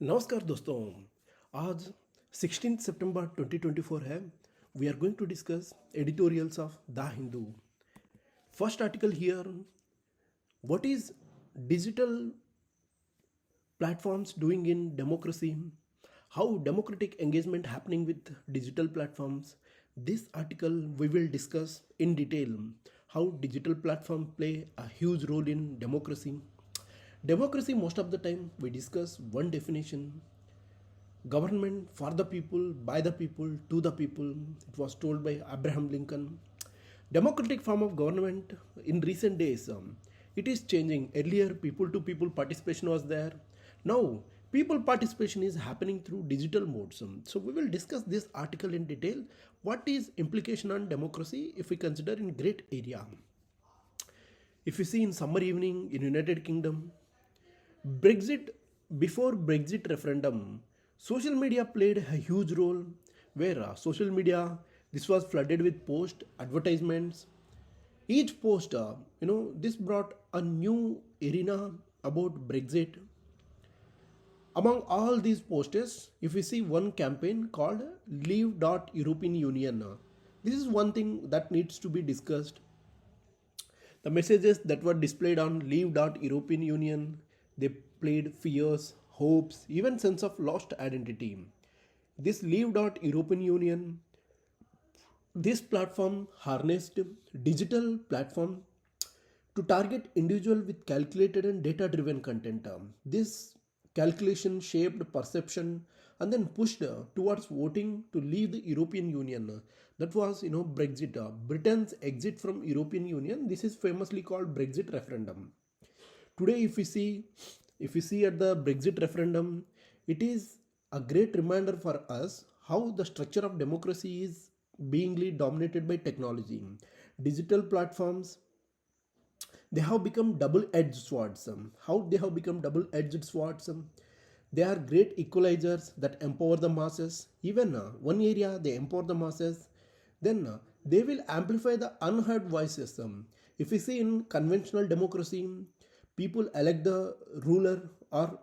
नमस्कार दोस्तों। आज 16 सितंबर 2024 है। We are going to discuss editorials of the Hindu. First article here, what is digital platforms doing in democracy, how democratic engagement happening with digital platforms. This article we will discuss in detail how digital platforms play a huge role in democracy. Most of the time we discuss one definition: government for the people, by the people, to the people. It was told by Abraham Lincoln. Democratic form of government in recent days, it is changing. Earlier, people to people participation was there. Now, people participation is happening through digital modes. So, we will discuss this article in detail. What is implication on democracy if we consider in great area? If you see in summer evening in United Kingdom, Brexit, before Brexit referendum, social media played a huge role where social media, this was flooded with post advertisements. Each post, this brought a new arena about Brexit. Among all these posters, if we see one campaign called Leave European Union, this is one thing that needs to be discussed. The messages that were displayed on Leave European Union, they played fears, hopes, even sense of lost identity. This Leave European Union, this platform harnessed digital platform to target individual with calculated and data driven content. This calculation shaped perception and then pushed towards voting to leave the European Union. That was, Brexit. Britain's exit from European Union. This is famously called Brexit referendum. Today, if we see at the Brexit referendum, it is a great reminder for us how the structure of democracy is beingly dominated by technology. Digital platforms, they have become double-edged swords. How they have become double-edged swords? They are great equalizers that empower the masses. Even one area they empower the masses, then they will amplify the unheard voices. If we see in conventional democracy, people elect the ruler or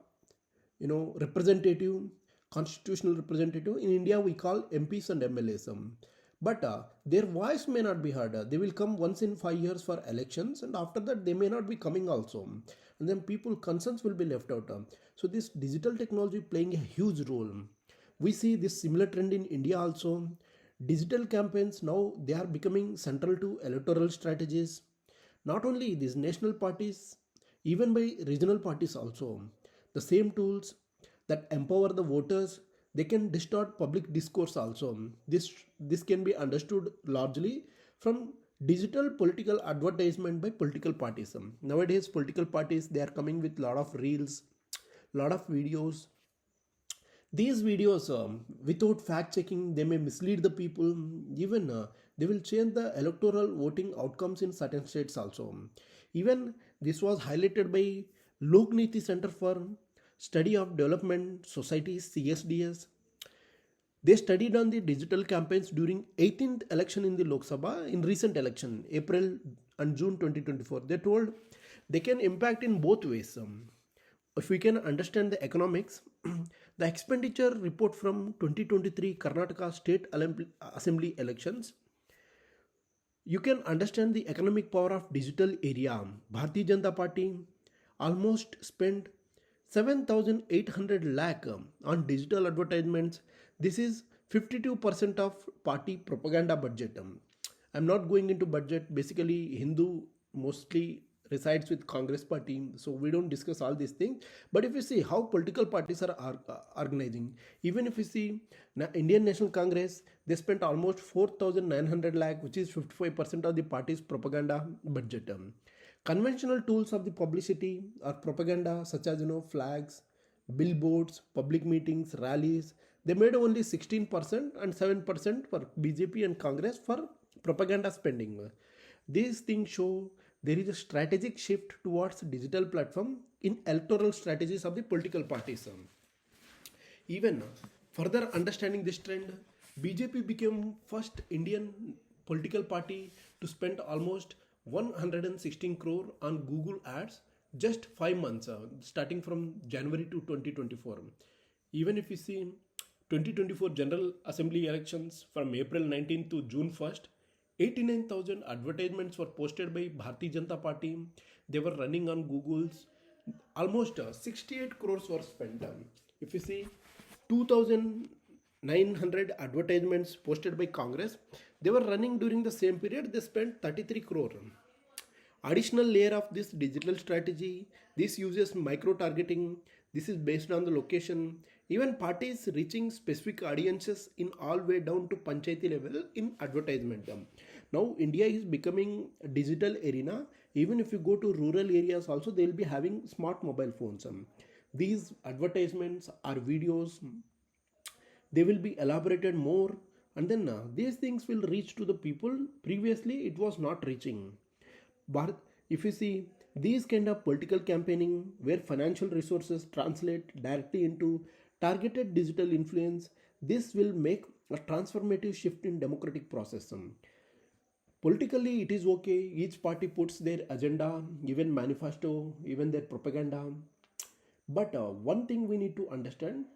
representative, constitutional representative. In India we call MPs and MLAs. But their voice may not be heard. They will come once in 5 years for elections, and after that they may not be coming also, and then people concerns will be left out. So this digital technology playing a huge role. We see this similar trend in India also. Digital campaigns now they are becoming central to electoral strategies. Not only these national parties, even by regional parties also. The same tools that empower the voters, they can distort public discourse also. This can be understood largely from digital political advertisement by political parties. Nowadays political parties they are coming with lot of reels, lot of videos. These videos, without fact checking, they may mislead the people. Even they will change the electoral voting outcomes in certain states also. Even this was highlighted by Lokniti Center for Study of Development Societies, CSDS. They studied on the digital campaigns during 18th election in the Lok Sabha in recent election, April and June 2024. They told they can impact in both ways. If we can understand the economics, the expenditure report from 2023 Karnataka State Assembly elections, you can understand the economic power of digital area. Bharatiya Janata Party almost spent 7,800 lakh on digital advertisements. This is 52% of party propaganda budget. I'm not going into budget. Basically, Hindu mostly resides with Congress party, so we don't discuss all these things. But if you see how political parties are organizing, even if you see Indian National Congress, they spent almost 4,900 lakh, which is 55% of the party's propaganda budget. Conventional tools of the publicity or propaganda, such as flags, billboards, public meetings, rallies, they made only 16% and 7% for BJP and Congress for propaganda spending. These things show there is a strategic shift towards digital platform in electoral strategies of the political parties. Even further understanding this trend, BJP became first Indian political party to spend almost 116 crore on Google ads just 5 months, starting from January to 2024. Even if you see 2024 General Assembly elections from April 19th to June 1st, 89,000 advertisements were posted by Bharatiya Janata Party. They were running on Google's. Almost 68 crores were spent. If you see 2,900 advertisements posted by Congress, they were running during the same period. They spent 33 crore. Additional layer of this digital strategy, this uses micro targeting. This is based on the location. Even parties reaching specific audiences in all way down to panchayati level in advertisement. Now India is becoming a digital arena. Even if you go to rural areas also, they will be having smart mobile phones. These advertisements or videos, they will be elaborated more, and then these things will reach to the people. Previously it was not reaching. But if you see these kind of political campaigning where financial resources translate directly into targeted digital influence, this will make a transformative shift in democratic process. Politically, it is okay. Each party puts their agenda, even manifesto, even their propaganda. But one thing we need to understand,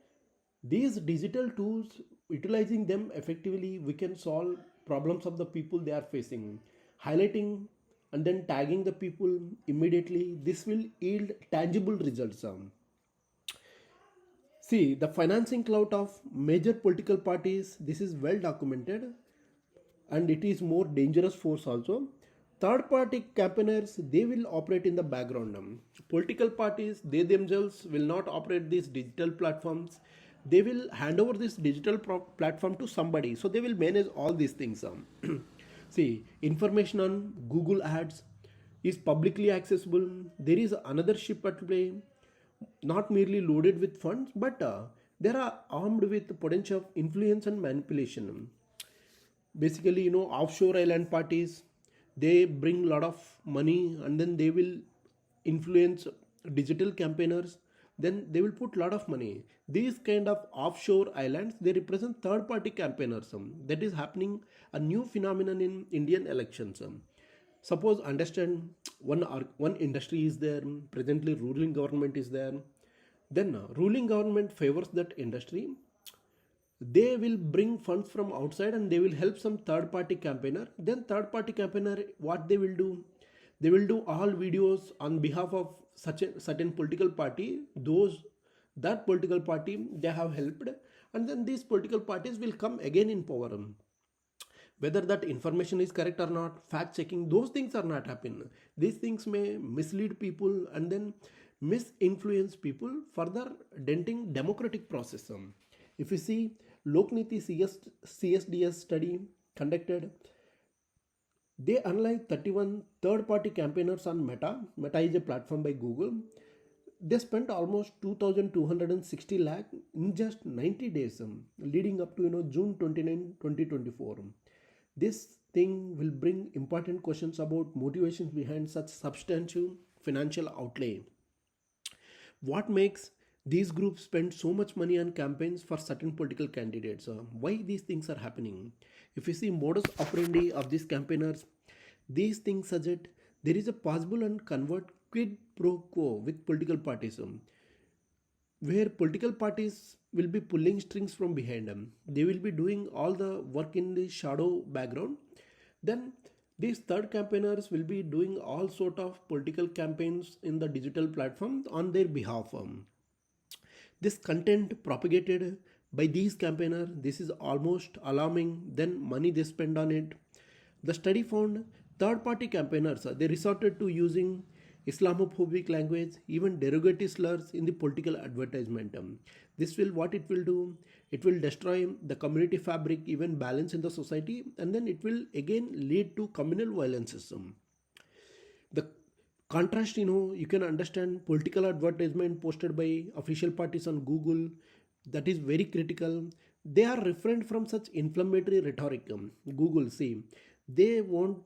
these digital tools, utilizing them effectively, we can solve problems of the people they are facing. Highlighting and then tagging the people immediately, this will yield tangible results. See, the financing clout of major political parties, this is well documented, and it is more dangerous force also. Third party campaigners, they will operate in the background. Political parties, they themselves will not operate these digital platforms. They will hand over this digital platform to somebody, so they will manage all these things. See, information on Google ads is publicly accessible. There is another ship at play, not merely loaded with funds, but they are armed with the potential of influence and manipulation. Basically, offshore island parties, they bring a lot of money, and then they will influence digital campaigners. Then they will put a lot of money. These kind of offshore islands, they represent third party campaigners. That is happening, a new phenomenon in Indian elections. Suppose understand, one industry is there, presently ruling government is there. Then ruling government favors that industry. They will bring funds from outside and they will help some third party campaigner. Then third party campaigner, what they will do, they will do all videos on behalf of such a certain political party, those that political party they have helped, and then these political parties will come again in power. Whether that information is correct or not, fact checking, those things are not happening. These things may mislead people and then misinfluence people, further denting democratic process. If you see Lokniti CSDS study conducted, they analyzed 31 third party campaigners on Meta. Meta is a platform by Google. They spent almost 2,260 lakh in just 90 days, leading up to June 29, 2024. This thing will bring important questions about motivations behind such substantial financial outlay. What makes these groups spend so much money on campaigns for certain political candidates? Why these things are happening? If you see modus operandi of these campaigners, these things suggest there is a possible and convert quid pro quo with political parties, where political parties will be pulling strings from behind them. They will be doing all the work in the shadow background. Then these third campaigners will be doing all sort of political campaigns in the digital platform on their behalf. This content propagated by these campaigners, this is almost alarming. Then money they spend on it. The study found third party campaigners, they resorted to using Islamophobic language, even derogatory slurs in the political advertisement. This will, what it will do, it will destroy the community fabric, even balance in the society, and then it will again lead to communal violence. The contrast, you can understand political advertisement posted by official parties on Google, that is very critical. They are refrained from such inflammatory rhetoric. Google, see, they won't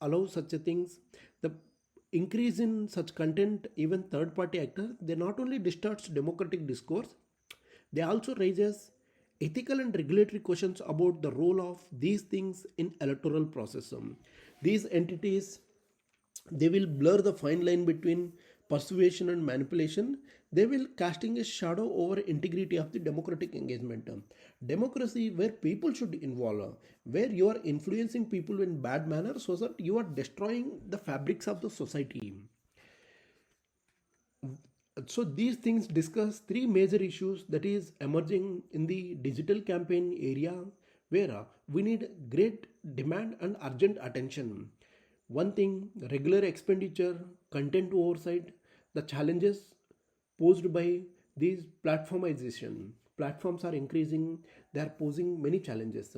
allow such a things. The increase in such content, even third party actors, they not only distorts democratic discourse, they also raises ethical and regulatory questions about the role of these things in electoral process. These entities, they will blur the fine line between persuasion and manipulation, they will casting a shadow over integrity of the democratic engagement. Democracy where people should involve, where you are influencing people in bad manner so that you are destroying the fabrics of the society. So these things discuss three major issues that is emerging in the digital campaign area, where we need great demand and urgent attention. One thing, regular expenditure, content oversight, the challenges posed by these platformization. Platforms are increasing, they are posing many challenges.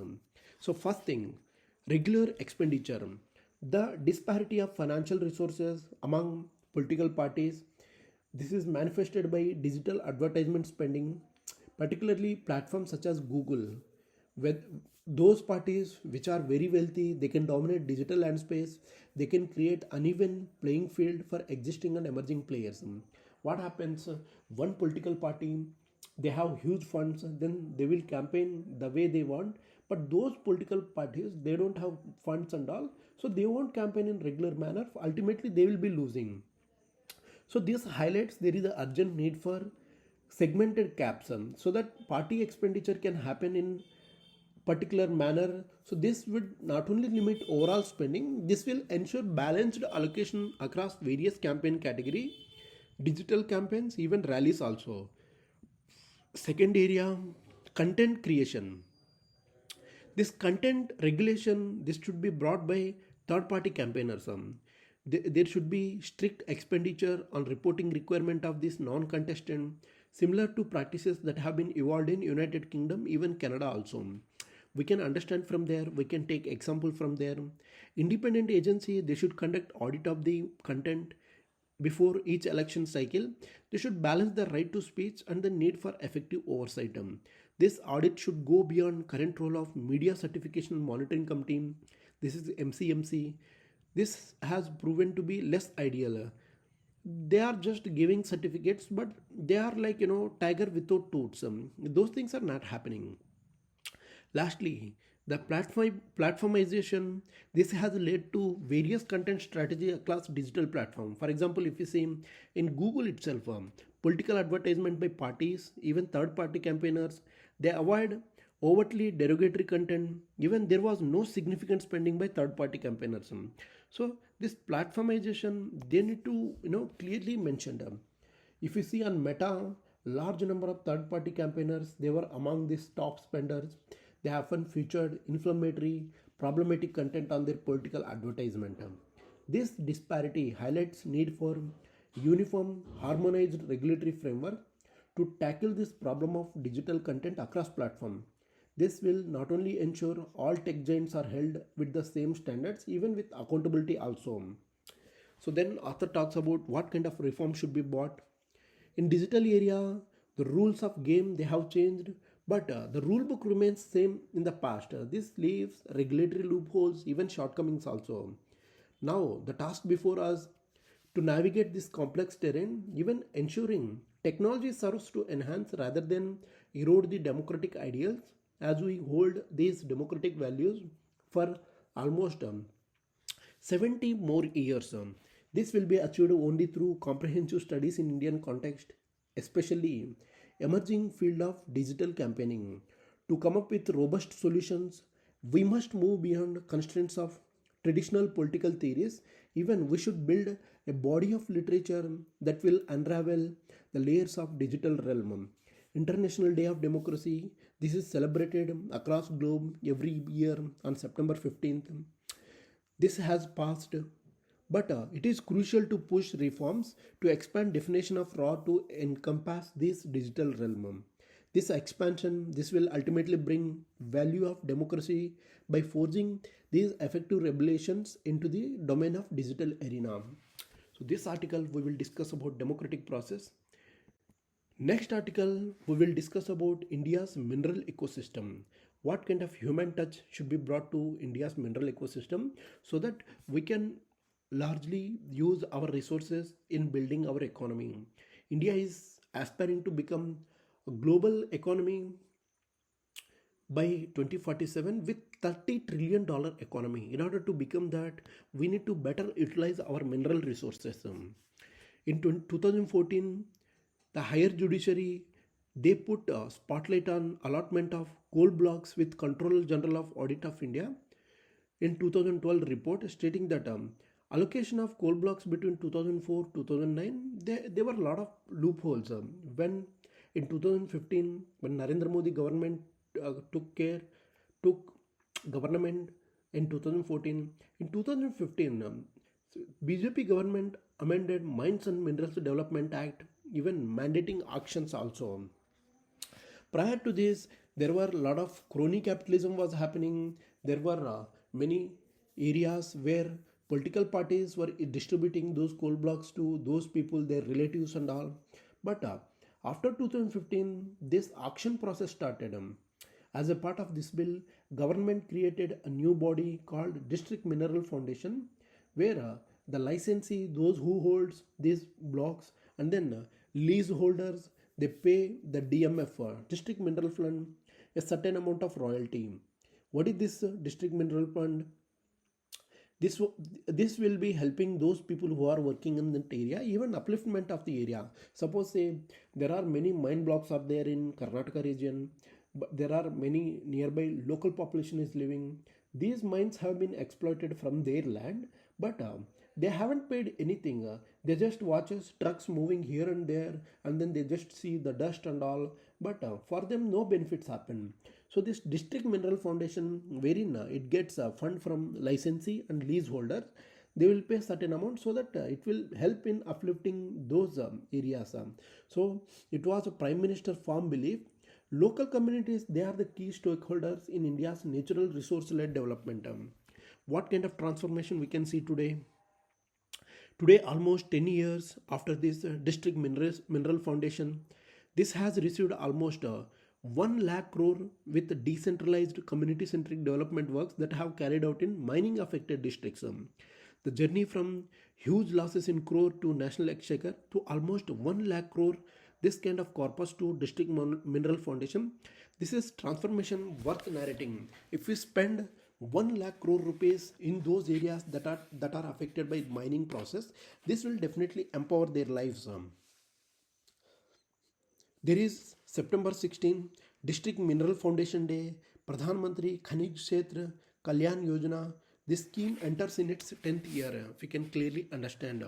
So first thing, regular expenditure. The disparity of financial resources among political parties, this is manifested by digital advertisement spending, particularly platforms such as Google. With those parties which are very wealthy, they can dominate digital land space, they can create uneven playing field for existing and emerging players. What happens? One political party, they have huge funds, then they will campaign the way they want, but those political parties, they don't have funds and all, so they won't campaign in regular manner. Ultimately, they will be losing. So this highlights there is an urgent need for segmented caps, so that party expenditure can happen in particular manner. So this would not only limit overall spending, this will ensure balanced allocation across various campaign category, digital campaigns, even rallies also. Second area, content creation. This content regulation, this should be brought by third party campaigners. There should be strict expenditure on reporting requirement of this non-contestant, similar to practices that have been evolved in United Kingdom, even Canada also. We can understand from there, we can take example from there. Independent agency, they should conduct audit of the content before each election cycle. They should balance the right to speech and the need for effective oversight. This audit should go beyond current role of Media Certification Monitoring Committee. This is MCMC. This has proven to be less ideal. They are just giving certificates, but they are like, tiger without tools. Those things are not happening. Lastly, the platformization, this has led to various content strategy across digital platform. For example, if you see in Google itself, political advertisement by parties, even third party campaigners, they avoid overtly derogatory content. Even there was no significant spending by third party campaigners. So this platformization, they need to clearly mention them. If you see on Meta, large number of third party campaigners, they were among these top spenders. They often featured inflammatory, problematic content on their political advertisement. This disparity highlights need for uniform, harmonized regulatory framework to tackle this problem of digital content across platform. This will not only ensure all tech giants are held with the same standards, even with accountability also. So then author talks about what kind of reform should be brought. In digital area, the rules of game they have changed, but the rule book remains same in the past. This leaves regulatory loopholes, even shortcomings also. Now the task before us to navigate this complex terrain, even ensuring technology serves to enhance rather than erode the democratic ideals, as we hold these democratic values for almost 70 more years. This will be achieved only through comprehensive studies in Indian context, especially emerging field of digital campaigning. To come up with robust solutions, we must move beyond constraints of traditional political theories. Even we should build a body of literature that will unravel the layers of digital realm. International Day of Democracy, this is celebrated across globe every year on September 15th. This has passed, but it is crucial to push reforms to expand definition of raw to encompass this digital realm. This expansion, this will ultimately bring value of democracy by forging these effective regulations into the domain of digital arena. So this article we will discuss about democratic process. Next article, we will discuss about India's mineral ecosystem. What kind of human touch should be brought to India's mineral ecosystem so that we can largely use our resources in building our economy. India is aspiring to become a global economy by 2047 with $30 trillion economy. In order to become that, we need to better utilize our mineral resources. In 2014, the higher judiciary, they put a spotlight on allotment of coal blocks with Controller General of Audit of India in 2012 report stating that allocation of coal blocks between 2004 2009 there were a lot of loopholes when in 2015 when Narendra Modi government took government in 2014 in 2015 BJP government amended Mines and Minerals Development Act, even mandating auctions also. Prior to this, there were a lot of crony capitalism was happening. There were many areas where political parties were distributing those coal blocks to those people, their relatives and all. But after 2015, this auction process started. As a part of this bill, government created a new body called District Mineral Foundation, where the licensee, those who holds these blocks, and then leaseholders, they pay the DMF, District Mineral Fund, a certain amount of royalty. What is this District Mineral Fund? this this will be helping those people who are working in that area, even upliftment of the area. Suppose say there are many mine blocks are there in Karnataka region, but there are many nearby local population is living. These mines have been exploited from their land, but they haven't paid anything. They just watches trucks moving here and there, and then they just see the dust and all, but for them no benefits happen. So this District Mineral Foundation, wherein it gets a fund from licensee and leaseholders, they will pay certain amount so that it will help in uplifting those areas. So it was a Prime Minister firm belief. Local communities, they are the key stakeholders in India's natural resource-led development. What kind of transformation we can see today? Today, almost 10 years after this District Mineral Foundation, this has received almost 1 lakh crore with decentralized community centric development works that have carried out in mining affected districts. The journey from huge losses in crore to national exchequer to almost 1 lakh crore, this kind of corpus to District Mineral Foundation, this is transformation worth narrating. If we spend 1 lakh crore rupees in those areas that are affected by mining process, this will definitely empower their lives. There is September 16, District Mineral Foundation Day, Pradhan Mantri Khanij Kshetra Kalyan Yojana. This scheme enters in its 10th year. If you can clearly understand.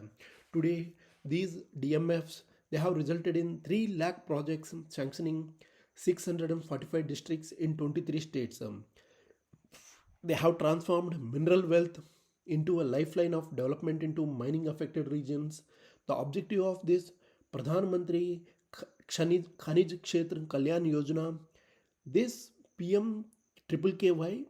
Today, these DMFs, they have resulted in 3 lakh projects sanctioning 645 districts in 23 states. They have transformed mineral wealth into a lifeline of development into mining affected regions. The objective of this Pradhan Mantri Khanij Kshetra Kalyan Yojana, this PM KKY,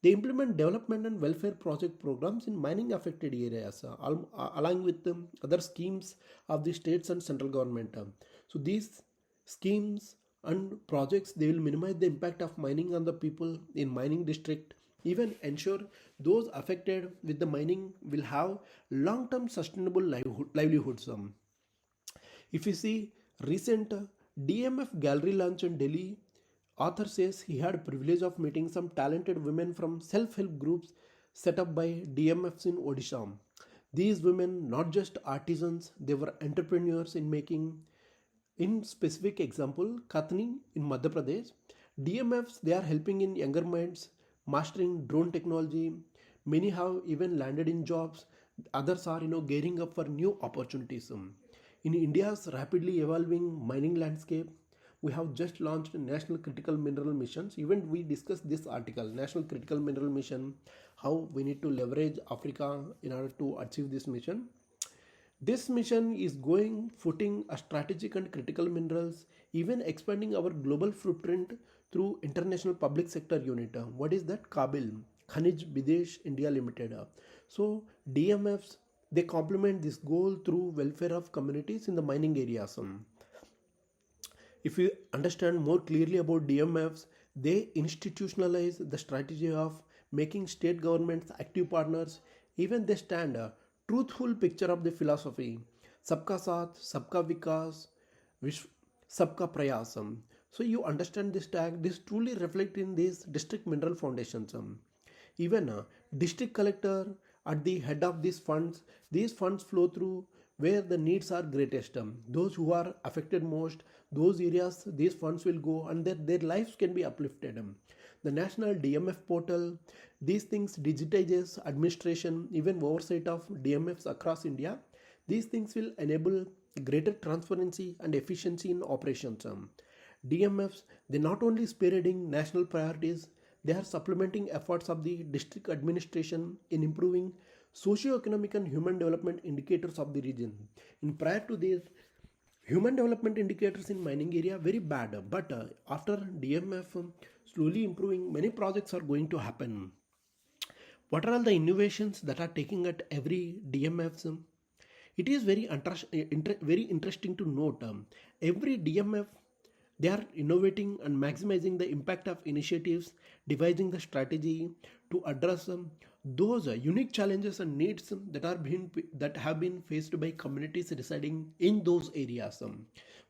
they implement development and welfare project programs in mining affected areas along with other schemes of the states and central government. So these schemes and projects, they will minimize the impact of mining on the people in mining district, even ensure those affected with the mining will have long-term sustainable livelihoods. If you see recent DMF gallery launch in Delhi, author says he had privilege of meeting some talented women from self-help groups set up by DMFs in Odisha. These women, not just artisans, they were entrepreneurs in making. In specific example, Katni in Madhya Pradesh, DMFs, they are helping in younger minds mastering drone technology. Many have even landed in jobs. Others are gearing up for new opportunities. In India's rapidly evolving mining landscape, we have just launched National Critical Mineral Missions. Even we discussed this article, National Critical Mineral Mission, how we need to leverage Africa in order to achieve this mission. This mission is going footing a strategic and critical minerals, even expanding our global footprint through International Public Sector Unit. What is that? Kabil, Khanij Bidesh India Limited. So DMFs, they complement this goal through welfare of communities in the mining areas. If you understand more clearly about DMFs, they institutionalize the strategy of making state governments active partners. Even they stand a truthful picture of the philosophy. Sabka Saath, Sabka Vikas, Sabka Prayasam. So you understand this tag, this truly reflect in these district mineral foundations. Even a district collector at the head of these funds flow through where the needs are greatest. Those who are affected most, those areas these funds will go and their lives can be uplifted. The national DMF portal, these things digitizes administration, even oversight of DMFs across India. These things will enable greater transparency and efficiency in operations. DMFs, they not only spearheading national priorities, they are supplementing efforts of the district administration in improving socio-economic and human development indicators of the region. In prior to this, human development indicators in mining area very bad, but after DMF slowly improving, many projects are going to happen. What are all the innovations that are taking at every DMF? It is very interesting to note every DMF they are innovating and maximizing the impact of initiatives, devising the strategy to address those unique challenges and needs that have been faced by communities residing in those areas.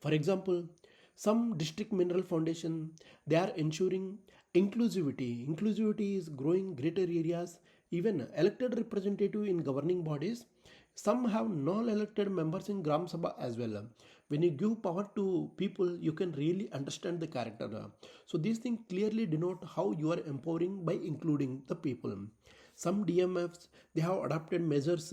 For example, some district mineral foundation they are ensuring inclusivity. Inclusivity is growing greater areas. Even elected representative in governing bodies, some have non-elected members in Gram Sabha as well. When you give power to people, you can really understand the character. So these things clearly denote how you are empowering by including the people. Some DMFs they have adopted measures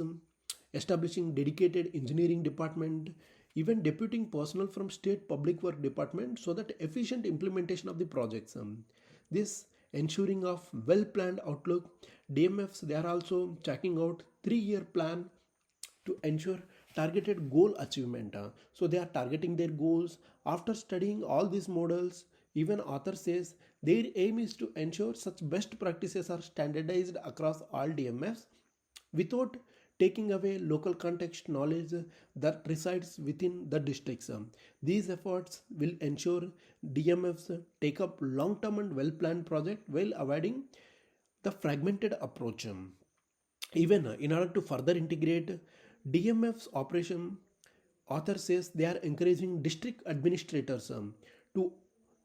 establishing dedicated engineering department, even deputing personnel from state public work department so that efficient implementation of the projects. This ensuring of well planned outlook, DMFs they are also checking out 3-year plan to ensure targeted goal achievement. So they are targeting their goals after studying all these models. Even author says their aim is to ensure such best practices are standardized across all DMFs without taking away local context knowledge that resides within the districts. These efforts will ensure DMFs take up long-term and well-planned project while avoiding the fragmented approach. Even in order to further integrate DMF's operation, author says they are encouraging district administrators to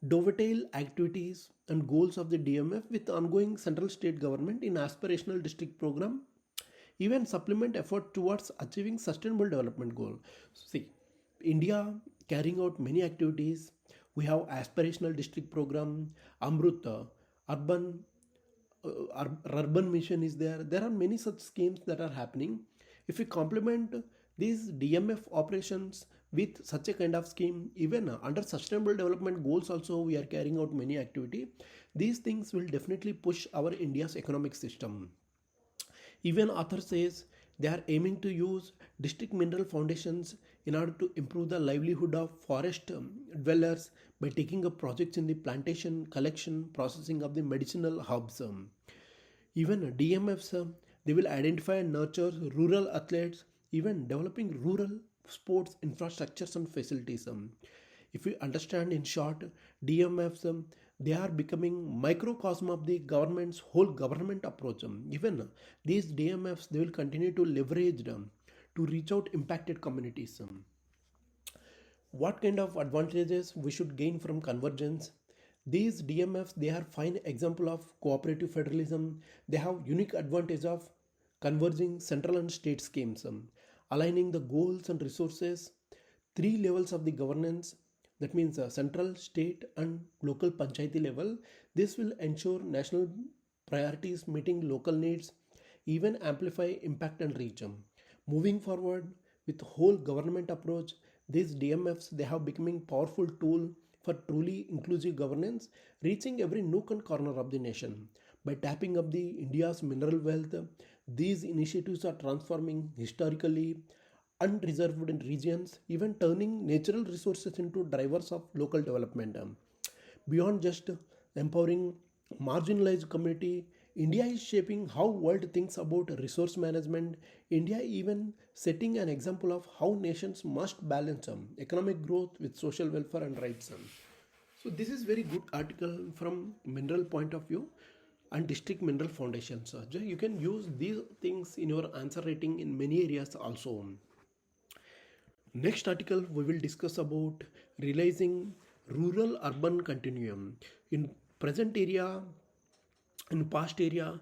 dovetail activities and goals of the DMF with ongoing central state government in aspirational district program, even supplement effort towards achieving sustainable development goal. See, India carrying out many activities. We have aspirational district program, Amrut, urban urban mission is there. There are many such schemes that are happening. If we complement these DMF operations with such a kind of scheme, even under sustainable development goals also we are carrying out many activity. These things will definitely push our India's economic system. Even author says they are aiming to use district mineral foundations in order to improve the livelihood of forest dwellers by taking up projects in the plantation, collection, processing of the medicinal herbs. Even DMFs, they will identify and nurture rural athletes, even developing rural sports infrastructures and facilities. If we understand in short, DMFs, they are becoming microcosm of the government's whole government approach. Even these DMFs, they will continue to leverage them to reach out impacted communities. What kind of advantages we should gain from convergence? These DMFs, they are fine example of cooperative federalism. They have unique advantage of converging central and state schemes, aligning the goals and resources, 3 levels of the governance, that means central, state and local panchayati level. This will ensure national priorities meeting local needs, even amplify impact and reach. Moving forward with whole government approach, these DMFs they have becoming powerful tool for truly inclusive governance, reaching every nook and corner of the nation. By tapping up the India's mineral wealth, these initiatives are transforming historically unreserved in regions, even turning natural resources into drivers of local development. Beyond just empowering marginalized community, India is shaping how world thinks about resource management. India even setting an example of how nations must balance economic growth with social welfare and rights. So this is very good article from mineral point of view and district mineral foundations. You can use these things in your answer writing in many areas also. Next article we will discuss about realizing rural urban continuum. In present area, in past area,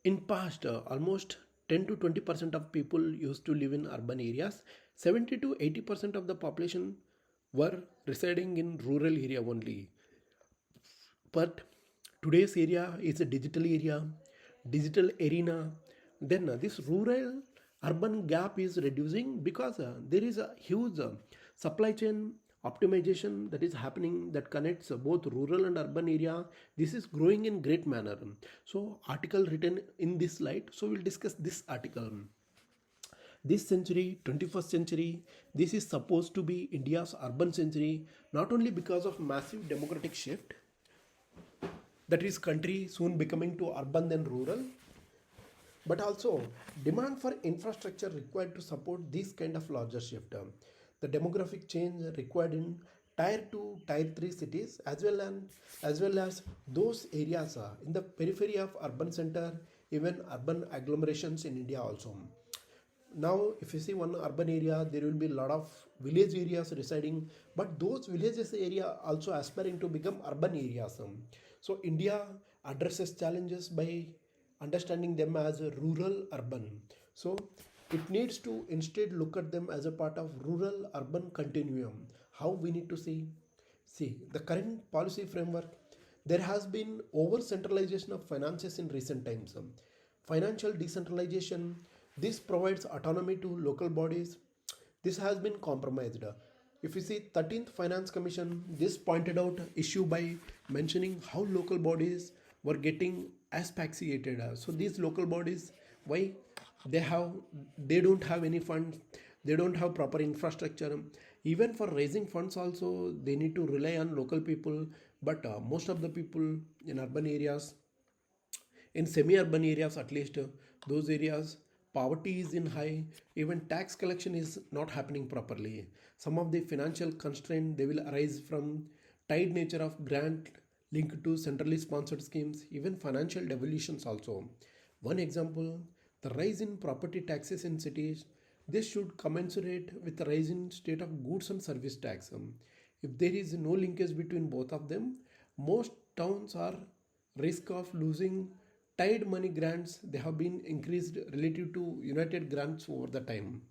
in past almost 10 to 20% of people used to live in urban areas. 70 to 80% of the population were residing in rural area only. But today's area is a digital area, digital arena. Then this rural urban gap is reducing because there is a huge supply chain optimization that is happening that connects both rural and urban area. This is growing in great manner. So article written in this light, so we'll discuss this article. This century, 21st century, this is supposed to be India's urban century, not only because of massive demographic shift, that is country soon becoming to urban than rural, but also demand for infrastructure required to support this kind of larger shift. The demographic change required in tier 2, tier 3 cities as well as those areas in the periphery of urban center, even urban agglomerations in India also. Now if you see one urban area, there will be a lot of village areas residing, but those villages area also aspiring to become urban areas. So India addresses challenges by understanding them as a rural urban. So it needs to instead look at them as a part of rural urban continuum. How we need to see the current policy framework. There has been over centralization of finances in recent times. Financial decentralization, this provides autonomy to local bodies. This has been compromised. If you see 13th Finance Commission, this pointed out issue by mentioning how local bodies were getting asphyxiated. So these local bodies, why they don't have any funds, they don't have proper infrastructure. Even for raising funds also they need to rely on local people. But most of the people in urban areas, in semi-urban areas at least, those areas poverty is in high, even tax collection is not happening properly. Some of the financial constraint they will arise from tied nature of grant linked to centrally sponsored schemes, even financial devolutions also. One example, the rise in property taxes in cities, this should commensurate with the rise in state of goods and service tax. If there is no linkage between both of them, most towns are risk of losing tied money grants. They have been increased relative to united grants over the time.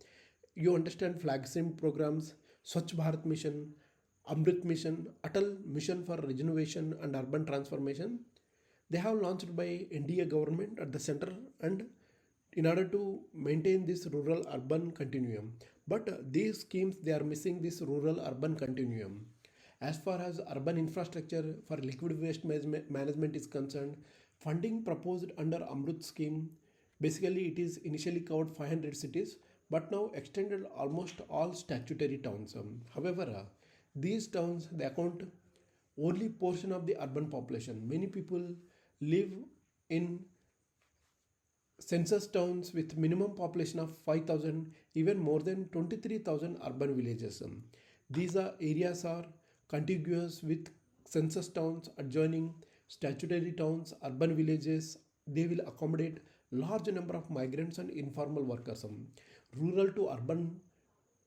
You understand flagship programs, Swachh Bharat Mission, Amrit Mission, Atal Mission for Regeneration and Urban Transformation. They have launched by India government at the center and in order to maintain this rural urban continuum. But these schemes they are missing this rural urban continuum. As far as urban infrastructure for liquid waste management is concerned, funding proposed under Amrut scheme, basically it is initially covered 500 cities, but now extended almost all statutory towns. However, these towns they account only portion of the urban population. Many people live in census towns with minimum population of 5,000, even more than 23,000 urban villages. These are areas are contiguous with census towns adjoining statutory towns, urban villages. They will accommodate large number of migrants and informal workers. Rural to urban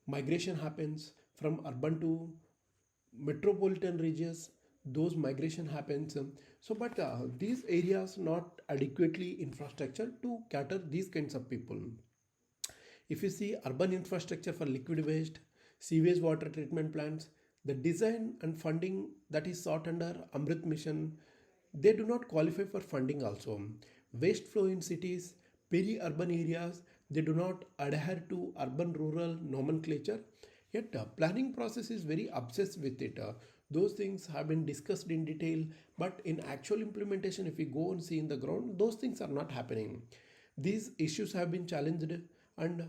migration happens, from urban to metropolitan regions, those migration happens. But these areas not adequately infrastructure to cater these kinds of people. If you see urban infrastructure for liquid waste, sewage water treatment plants, the design and funding that is sought under Amrit Mission, they do not qualify for funding also. Waste flow in cities, peri-urban areas, they do not adhere to urban-rural nomenclature. Yet planning process is very obsessed with it. Those things have been discussed in detail, but in actual implementation, if we go and see in the ground, those things are not happening. These issues have been challenged and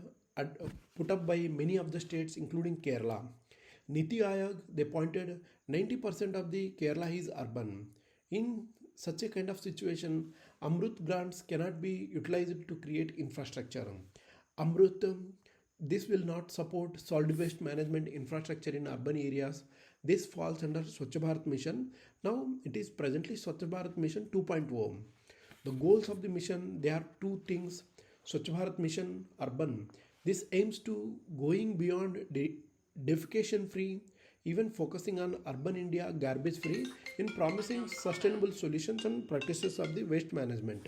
put up by many of the states, including Kerala. Niti Aayog, they pointed 90% of the Kerala is urban. In such a kind of situation, Amrut grants cannot be utilized to create infrastructure. Amrut, this will not support solid waste management infrastructure in urban areas. This falls under Swachh Bharat Mission. Now it is presently Swachh Bharat Mission 2.0. The goals of the mission, there are two things. Swachh Bharat Mission Urban. This aims to going beyond defecation free, even focusing on urban India garbage free in promising sustainable solutions and practices of the waste management.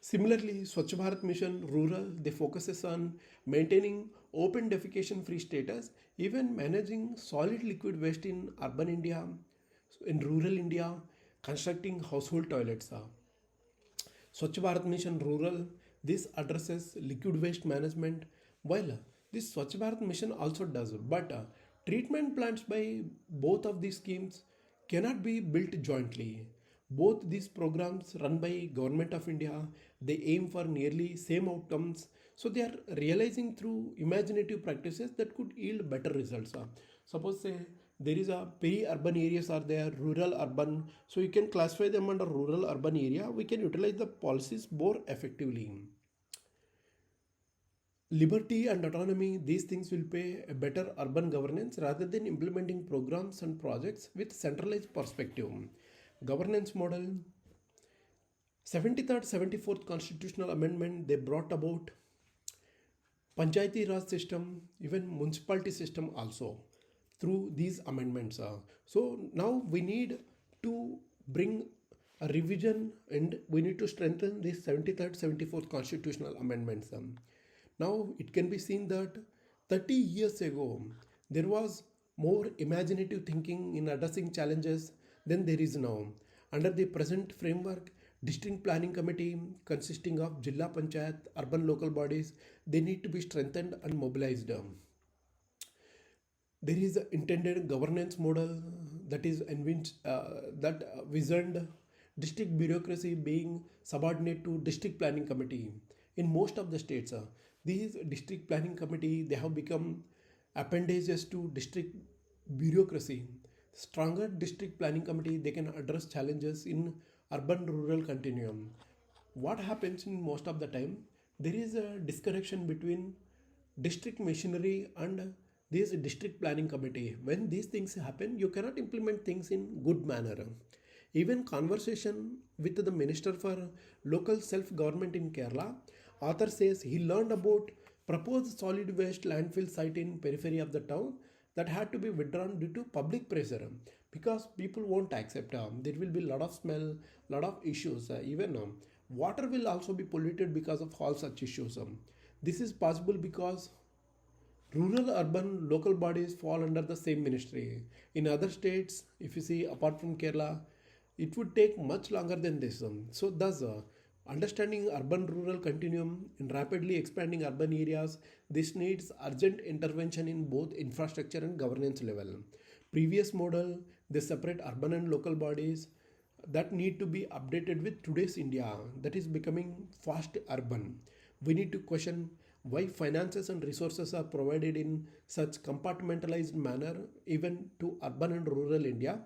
Similarly, Swachh Bharat Mission Rural, they focuses on maintaining open defecation free status, even managing solid liquid waste in urban India, in rural India, constructing household toilets. Swachh Bharat Mission Rural, this addresses liquid waste management, while this Swachh Bharat Mission also does, but treatment plants by both of these schemes cannot be built jointly. Both these programs run by Government of India, they aim for nearly same outcomes, so they are realizing through imaginative practices that could yield better results. Suppose say there is a peri-urban areas are there, rural urban, so you can classify them under rural urban area. We can utilize the policies more effectively. Liberty and autonomy, these things will pay a better urban governance rather than implementing programs and projects with centralized perspective. Governance model, 73rd 74th constitutional amendment, they brought about Panchayati Raj system, even municipality system also through these amendments. So now we need to bring a revision and we need to strengthen these 73rd 74th constitutional amendments. Now it can be seen that 30 years ago there was more imaginative thinking in addressing challenges than there is now. Under the present framework, district planning committee consisting of Jilla Panchayat, urban local bodies, they need to be strengthened and mobilized. There is an intended governance model that is visioned district bureaucracy being subordinate to district planning committee. In most of the states, these district planning committee they have become appendages to district bureaucracy. Stronger district planning committee they can address challenges in urban rural continuum. What happens in most of the time, there is a disconnection between district machinery and this district planning committee. When these things happen, you cannot implement things in good manner. Even conversation with the minister for local self-government in Kerala, author says he learned about proposed solid waste landfill site in periphery of the town that had to be withdrawn due to public pressure because people won't accept. There will be a lot of smell, lot of issues. Even water will also be polluted because of all such issues. This is possible because rural urban local bodies fall under the same ministry. In other states, if you see apart from Kerala, it would take much longer than this. So thus understanding urban rural continuum in rapidly expanding urban areas, this needs urgent intervention in both infrastructure and governance level. Previous model, they separate urban and local bodies that need to be updated with today's India that is becoming fast urban. We need to question why finances and resources are provided in such compartmentalized manner even to urban and rural India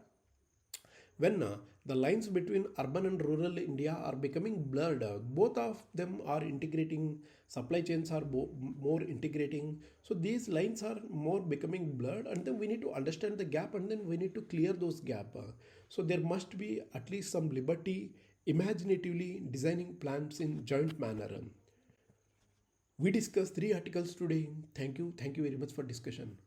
when the lines between urban and rural India are becoming blurred. Both of them are integrating, supply chains are more integrating. So these lines are more becoming blurred, and then we need to understand the gap and then we need to clear those gap. So there must be at least some liberty imaginatively designing plans in joint manner. We discussed 3 articles today. Thank you very much for discussion.